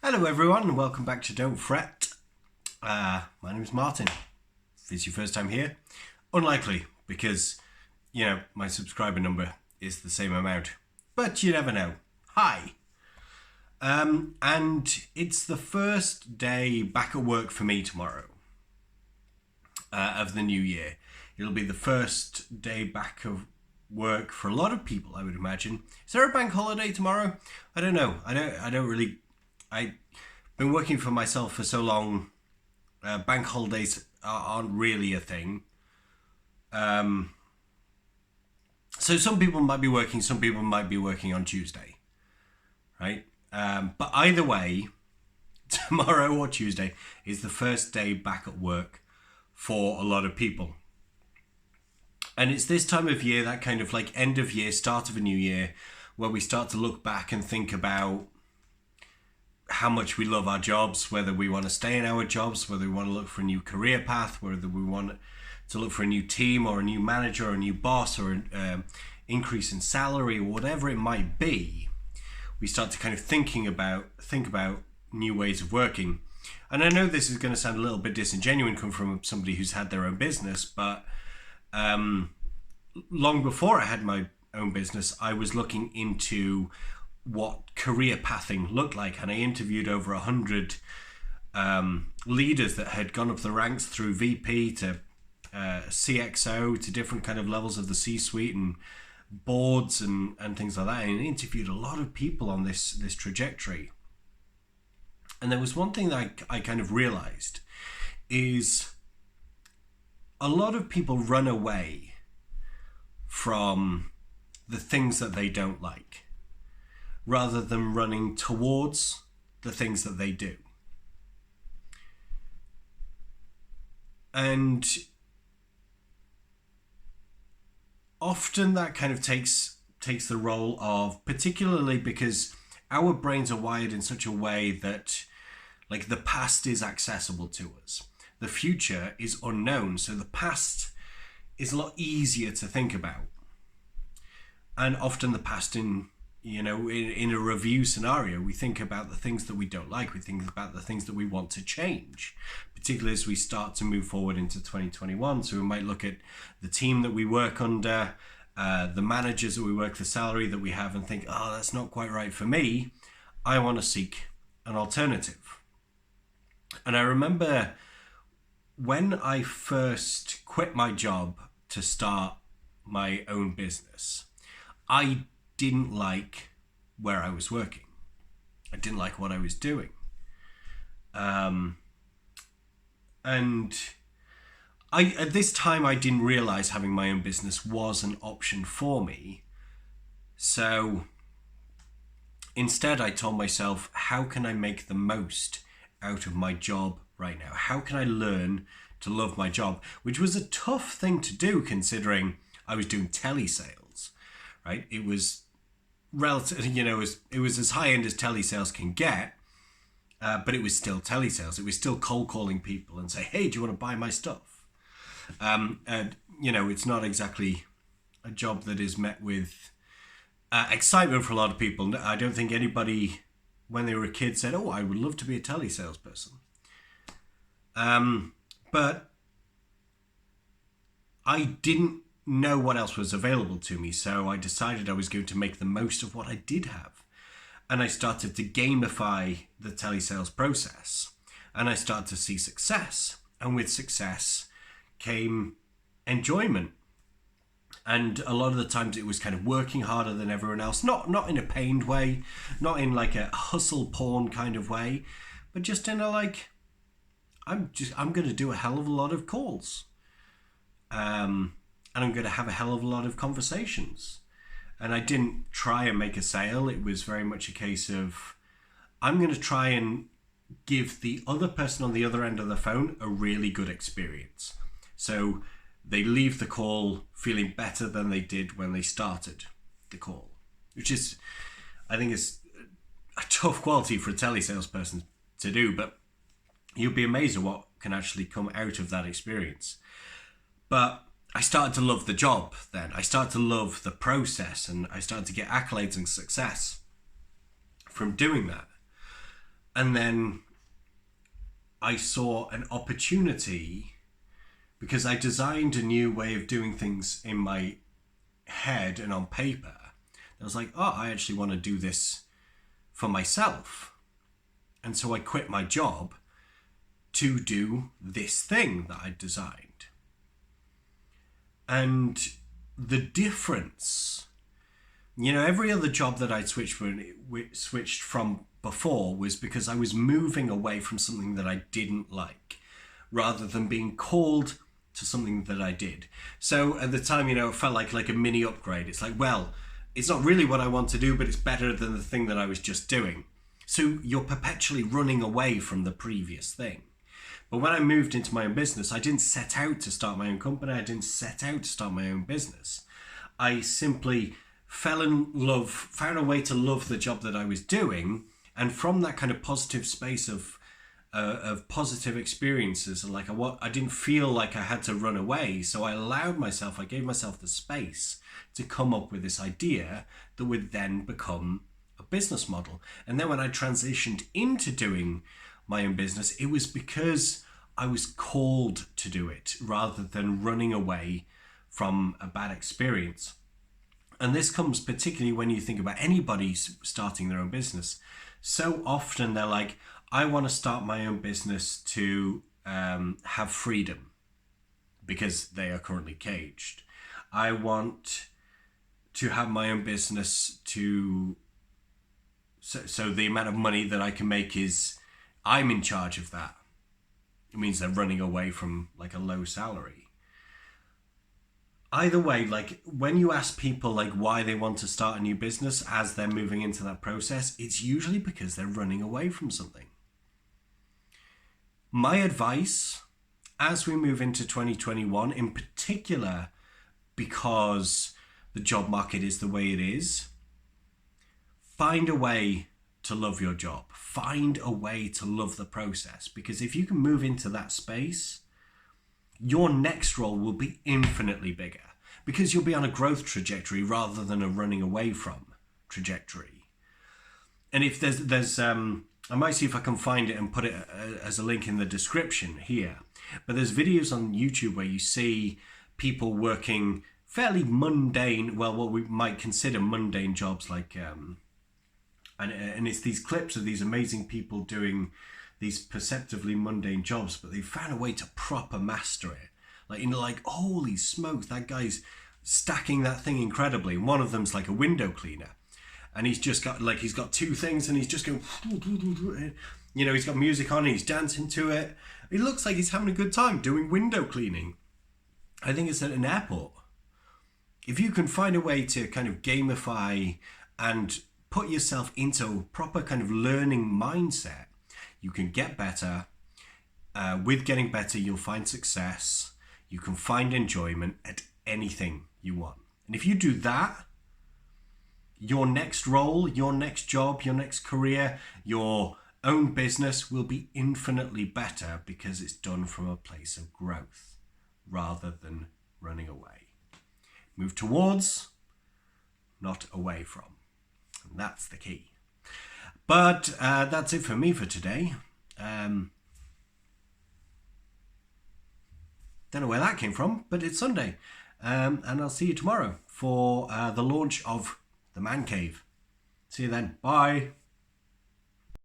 Hello everyone and welcome back to Don't Fret. My name is Martin. If it's your first time here, unlikely because, my subscriber number is the same amount. But you never know. Hi. And it's the first day back at work for me tomorrow of the new year. It'll be the first day back of work for a lot of people, I would imagine. Is there a bank holiday tomorrow? I don't know. I've been working for myself for so long. Bank holidays aren't really a thing. So some people might be working, some people might be working on Tuesday, right? But either way, tomorrow or Tuesday is the first day back at work for a lot of people. And it's this time of year, that kind of like end of year, start of a new year, where we start to look back and think about how much we love our jobs, whether we want to stay in our jobs, whether we want to look for a new career path, whether we want to look for a new team or a new manager or a new boss or an increase in salary or whatever it might be. We start to kind of think about new ways of working. And I know this is going to sound a little bit disingenuous coming from somebody who's had their own business, but long before I had my own business, I was looking into what career pathing looked like, and I interviewed over 100 leaders that had gone up the ranks through VP to CXO to different kind of levels of the C-suite and boards and things like that, and I interviewed a lot of people on this trajectory. And there was one thing that I kind of realized is a lot of people run away from the things that they don't like, rather than running towards the things that they do. And often that kind of takes the role of, particularly because our brains are wired in such a way that like the past is accessible to us. The future is unknown, so the past is a lot easier to think about. And often the past in a review scenario, we think about the things that we don't like. We think about the things that we want to change, particularly as we start to move forward into 2021. So we might look at the team that we work under, the managers that we work, the salary that we have, and think, oh, that's not quite right for me. I want to seek an alternative. And I remember when I first quit my job to start my own business, I didn't like where I was working. I didn't like what I was doing. And at this time, I didn't realize having my own business was an option for me. So instead, I told myself, how can I make the most out of my job right now? How can I learn to love my job? Which was a tough thing to do, considering I was doing telesales, right? It was relative, it was as high end as telesales can get, but it was still telesales. It was still cold calling people and say, hey, do you want to buy my stuff? And it's not exactly a job that is met with excitement for a lot of people. I don't think anybody, when they were a kid, said, oh, I would love to be a telesales person. But I didn't know what else was available to me, so I decided I was going to make the most of what I did have. And I started to gamify the telesales process, and I started to see success. And with success came enjoyment. And a lot of the times it was kind of working harder than everyone else, not in a pained way, not in like a hustle porn kind of way, but just in a like, I'm going to do a hell of a lot of calls. And I'm going to have a hell of a lot of conversations. And I didn't try and make a sale. It was very much a case of, I'm going to try and give the other person on the other end of the phone a really good experience. So they leave the call feeling better than they did when they started the call, which is, I think, is a tough quality for a telesalesperson to do, but you'll be amazed at what can actually come out of that experience. But I started to love the job then. I started to love the process, and I started to get accolades and success from doing that. And then I saw an opportunity because I designed a new way of doing things in my head and on paper. I was like, oh, I actually want to do this for myself. And so I quit my job to do this thing that I designed. And the difference, every other job that I'd switched from before was because I was moving away from something that I didn't like, rather than being called to something that I did. So at the time, it felt like a mini upgrade. It's like, well, it's not really what I want to do, but it's better than the thing that I was just doing. So you're perpetually running away from the previous thing. But when I moved into my own business, I didn't set out to start my own company. I didn't set out to start my own business. I simply fell in love, found a way to love the job that I was doing. And from that kind of positive space of positive experiences, I didn't feel like I had to run away. So I gave myself the space to come up with this idea that would then become a business model. And then when I transitioned into doing my own business, it was because I was called to do it rather than running away from a bad experience. And this comes particularly when you think about anybody starting their own business. So often they're like, I want to start my own business to have freedom because they are currently caged. I want to have my own business so the amount of money that I can make is I'm in charge of that. It means they're running away from a low salary. Either way, when you ask people why they want to start a new business as they're moving into that process, it's usually because they're running away from something. My advice as we move into 2021, in particular, because the job market is the way it is, find a way to love your job. Find a way to love the process. Because if you can move into that space, your next role will be infinitely bigger. Because you'll be on a growth trajectory rather than a running away from trajectory. And if there's I might see if I can find it and put it as a link in the description here. But there's videos on YouTube where you see people working fairly mundane, what we might consider mundane jobs, and it's these clips of these amazing people doing these perceptively mundane jobs, but they found a way to proper master it. Holy smokes, that guy's stacking that thing incredibly. And one of them's like a window cleaner. And he's just got he's got two things and he's just going, he's got music on and he's dancing to it. It looks like he's having a good time doing window cleaning. I think it's at an airport. If you can find a way to kind of gamify and put yourself into a proper kind of learning mindset, you can get better. With getting better, you'll find success. You can find enjoyment at anything you want. And if you do that, your next role, your next job, your next career, your own business will be infinitely better because it's done from a place of growth rather than running away. Move towards, not away from. And that's the key. But that's it for me for today. Don't know where that came from, but it's Sunday. And I'll see you tomorrow for the launch of The Man Cave. See you then. Bye.